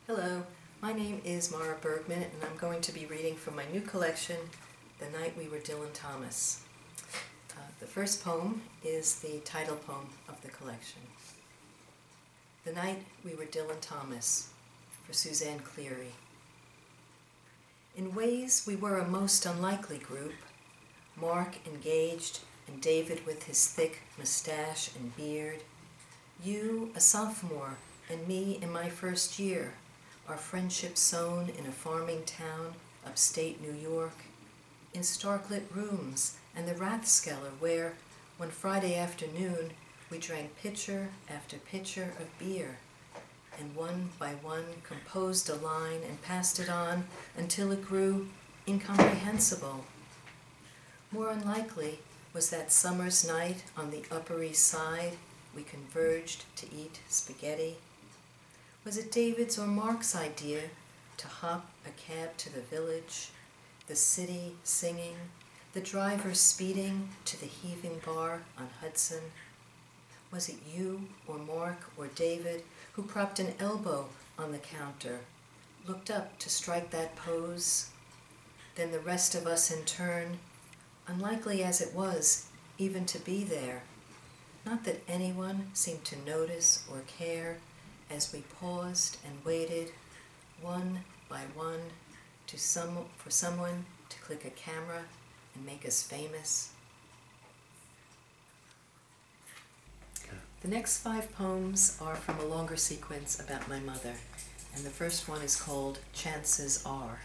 Hello, my name is Mara Bergman, and I'm going to be reading from my new collection, The Night We Were Dylan Thomas. The first poem is the title poem of the collection. The Night We Were Dylan Thomas, for Suzanne Cleary. In ways we were a most unlikely group, Mark engaged and David with his thick mustache and beard, you a sophomore and me in my first year, our friendship sown in a farming town upstate New York, in stark-lit rooms and the Rathskeller where, one Friday afternoon, we drank pitcher after pitcher of beer, and one by one composed a line and passed it on until it grew incomprehensible. More unlikely was that summer's night on the Upper East Side we converged to eat spaghetti. Was it David's or Mark's idea to hop a cab to the village, the city singing, the driver speeding to the heaving bar on Hudson? Was it you or Mark or David who propped an elbow on the counter, looked up to strike that pose? Then the rest of us in turn, unlikely as it was even to be there, not that anyone seemed to notice or care, as we paused and waited, one by one, for someone to click a camera and make us famous. The next 5 poems are from a longer sequence about my mother, and the first one is called Chances Are.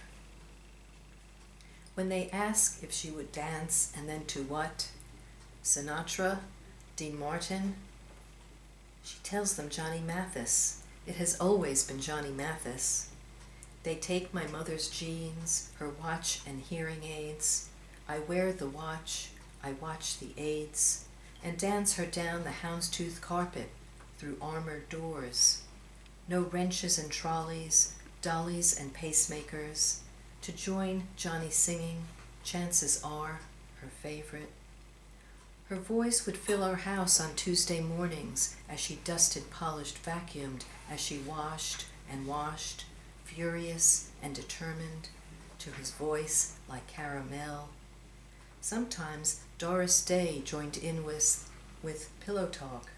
When they ask if she would dance and then to what? Sinatra? Dean Martin? She tells them Johnny Mathis. It has always been Johnny Mathis. They take my mother's jeans, her watch and hearing aids. I wear the watch, I watch the aids, and dance her down the houndstooth carpet through armored doors. No wrenches and trolleys, dollies and pacemakers. To join Johnny singing, Chances Are, her favorite. Her voice would fill our house on Tuesday mornings as she dusted, polished, vacuumed, as she washed and washed, furious and determined, to his voice like caramel. Sometimes Doris Day joined in with pillow talk.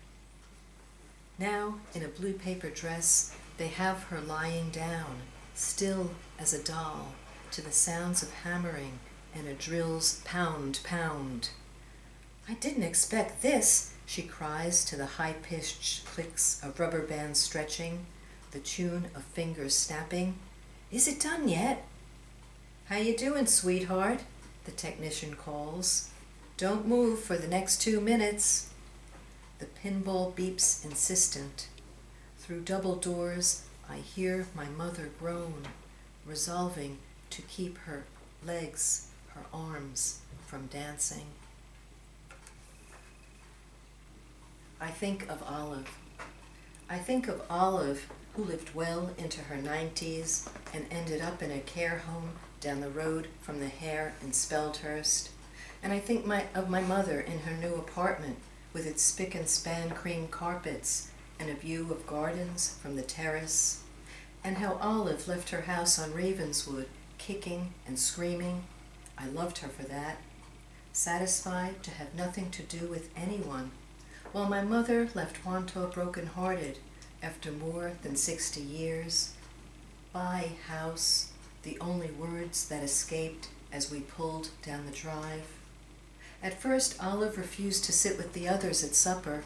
Now, in a blue paper dress, they have her lying down, still as a doll, to the sounds of hammering and a drill's pound, pound. I didn't expect this, she cries to the high-pitched clicks of rubber bands stretching, the tune of fingers snapping. Is it done yet? How you doing, sweetheart? The technician calls. Don't move for the next 2 minutes. The pinball beeps insistent. Through double doors, I hear my mother groan, resolving to keep her legs, her arms from dancing. I think of Olive. I think of Olive, who lived well into her 90s and ended up in a care home down the road from the Hare in Speldhurst. And I think of my mother in her new apartment with its spick and span cream carpets and a view of gardens from the terrace. And how Olive left her house on Ravenswood, kicking and screaming. I loved her for that. Satisfied to have nothing to do with anyone, while my mother left Wanto broken-hearted after more than 60 years. Buy house, the only words that escaped as we pulled down the drive. At first, Olive refused to sit with the others at supper,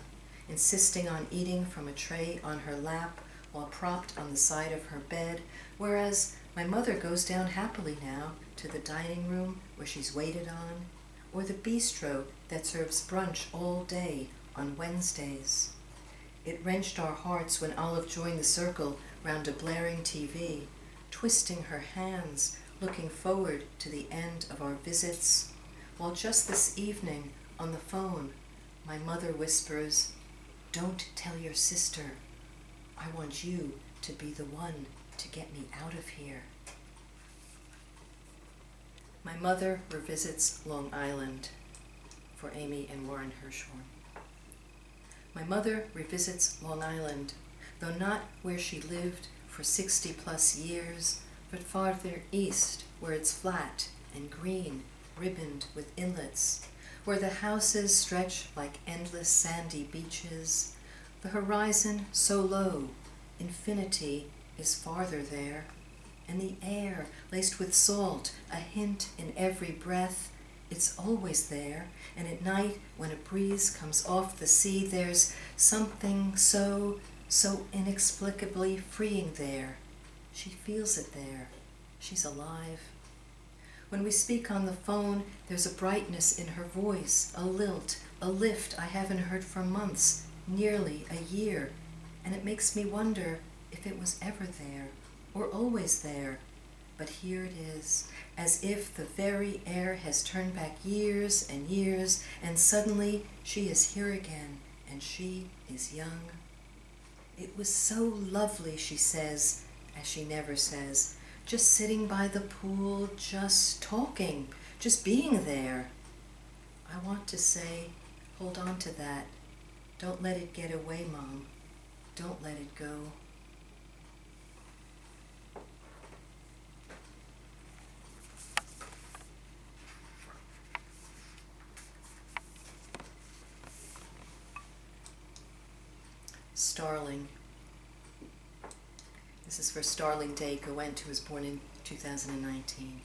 insisting on eating from a tray on her lap while propped on the side of her bed, whereas my mother goes down happily now to the dining room where she's waited on, or the bistro that serves brunch all day on Wednesdays. It wrenched our hearts when Olive joined the circle round a blaring TV, twisting her hands, looking forward to the end of our visits, while just this evening, on the phone, my mother whispers, "Don't tell your sister. I want you to be the one to get me out of here." My mother revisits Long Island, for Amy and Warren Hirschhorn. My mother revisits Long Island, though not where she lived for 60 plus years, but farther east, where it's flat and green, ribboned with inlets, where the houses stretch like endless sandy beaches, the horizon so low, infinity is farther there, and the air laced with salt, a hint in every breath, it's always there, and at night when a breeze comes off the sea, there's something so inexplicably freeing there. She feels it there. She's alive. When we speak on the phone, there's a brightness in her voice, a lilt, a lift I haven't heard for months, nearly a year, and it makes me wonder if it was ever there, or always there. But here it is, as if the very air has turned back years and years, and suddenly she is here again, and she is young. It was so lovely, she says, as she never says, just sitting by the pool, just talking, just being there. I want to say, hold on to that. Don't let it get away, Mom. Don't let it go. Starling. This is for Starling Day Gowent, who was born in 2019.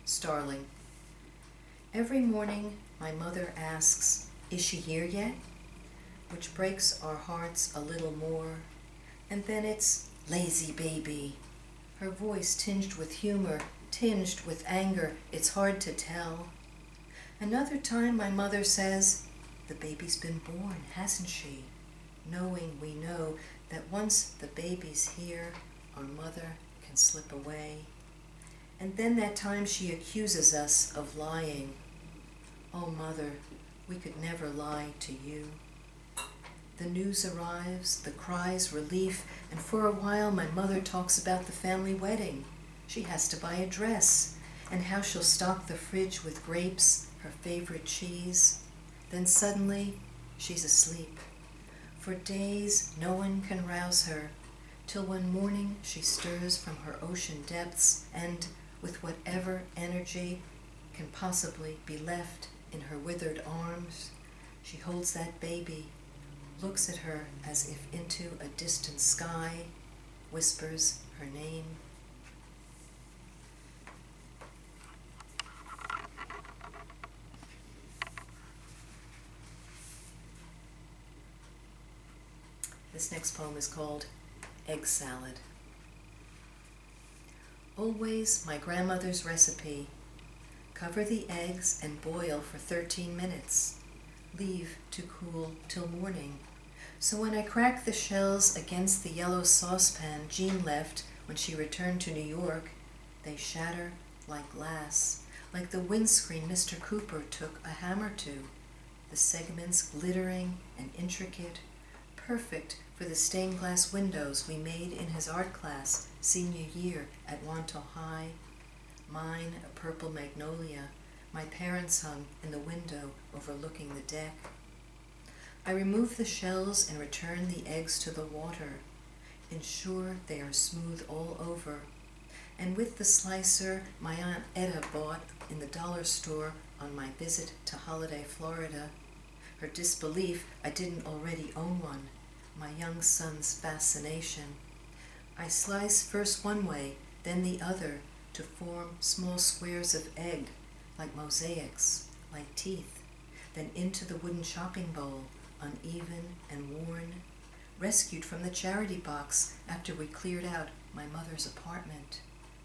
Starling. Every morning my mother asks, "Is she here yet?" Which breaks our hearts a little more. And then it's, "Lazy baby." Her voice tinged with humor, tinged with anger, it's hard to tell. Another time my mother says, "The baby's been born, hasn't she?" Knowing we know that once the baby's here, our mother can slip away. And then that time she accuses us of lying. Oh, Mother, we could never lie to you. The news arrives, the cries, relief, and for a while my mother talks about the family wedding. She has to buy a dress, and how she'll stock the fridge with grapes, her favorite cheese. Then suddenly, she's asleep. For days, no one can rouse her, till one morning she stirs from her ocean depths and, with whatever energy can possibly be left in her withered arms, she holds that baby, looks at her as if into a distant sky, whispers her name. This next poem is called Egg Salad. Always my grandmother's recipe. Cover the eggs and boil for 13 minutes. Leave to cool till morning. So when I crack the shells against the yellow saucepan Jean left when she returned to New York, they shatter like glass, like the windscreen Mr. Cooper took a hammer to, the segments glittering and intricate, perfect for the stained glass windows we made in his art class senior year at Wanto High. Mine a purple magnolia, my parents hung in the window overlooking the deck. I remove the shells and return the eggs to the water, ensure they are smooth all over, and with the slicer my Aunt Etta bought in the dollar store on my visit to Holiday, Florida, her disbelief I didn't already own one, my young son's fascination. I slice first one way, then the other, to form small squares of egg, like mosaics, like teeth, then into the wooden chopping bowl, uneven and worn, rescued from the charity box after we cleared out my mother's apartment,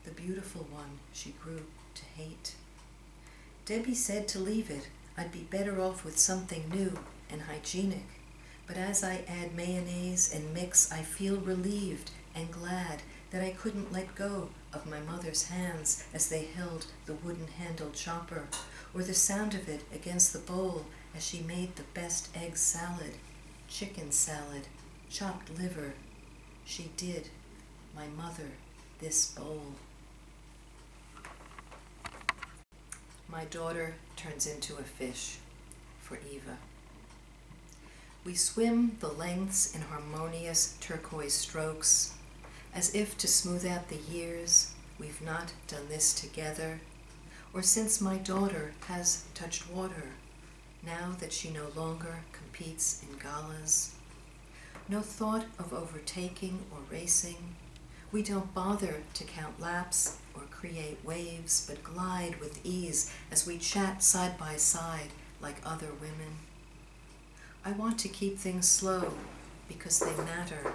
the beautiful one she grew to hate. Debbie said to leave it, I'd be better off with something new and hygienic, but as I add mayonnaise and mix, I feel relieved and glad that I couldn't let go of my mother's hands as they held the wooden-handled chopper, or the sound of it against the bowl as she made the best egg salad, chicken salad, chopped liver. She did, my mother, this bowl. My daughter turns into a fish, for Eva. We swim the lengths in harmonious turquoise strokes, as if to smooth out the years we've not done this together, or since my daughter has touched water, now that she no longer competes in galas. No thought of overtaking or racing. We don't bother to count laps or create waves, but glide with ease as we chat side by side like other women. I want to keep things slow because they matter.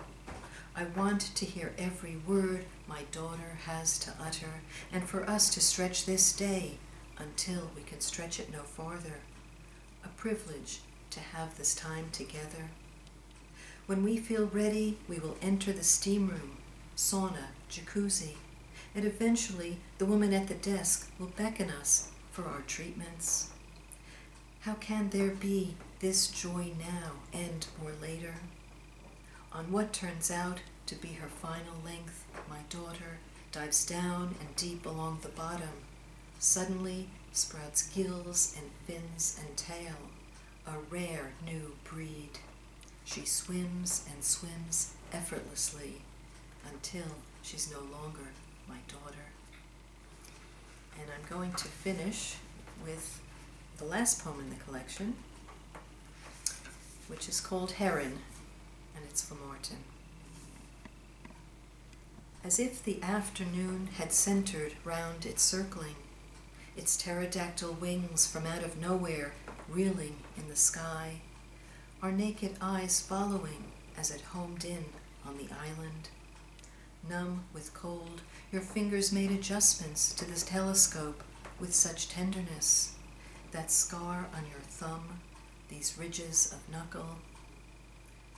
I want to hear every word my daughter has to utter, and for us to stretch this day until we can stretch it no farther. A privilege to have this time together. When we feel ready, we will enter the steam room, sauna, jacuzzi, and eventually the woman at the desk will beckon us for our treatments. How can there be this joy now and or later? On what turns out to be her final length, my daughter dives down and deep along the bottom, suddenly sprouts gills and fins and tail, a rare new breed. She swims and swims effortlessly until she's no longer my daughter. And I'm going to finish with the last poem in the collection, which is called Heron, and it's for Martin. As if the afternoon had centered round its circling, its pterodactyl wings from out of nowhere reeling in the sky, our naked eyes following as it homed in on the island. Numb with cold, your fingers made adjustments to the telescope with such tenderness. That scar on your thumb, these ridges of knuckle.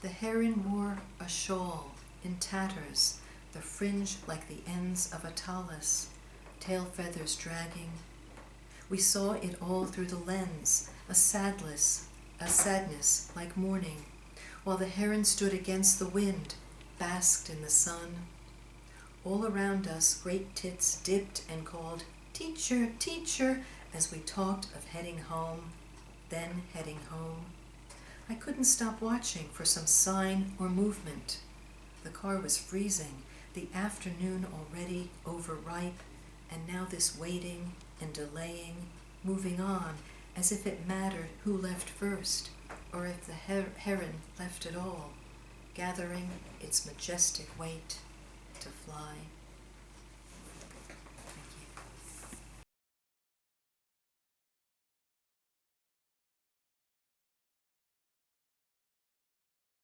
The heron wore a shawl in tatters, the fringe like the ends of a talus, tail feathers dragging. We saw it all through the lens, a sadness like morning, while the heron stood against the wind, basked in the sun. All around us, great tits dipped and called, "Teacher, teacher," as we talked of heading home, then heading home. I couldn't stop watching for some sign or movement. The car was freezing, the afternoon already overripe, and now this waiting and delaying, moving on, as if it mattered who left first, or if the heron left at all, gathering its majestic weight to fly.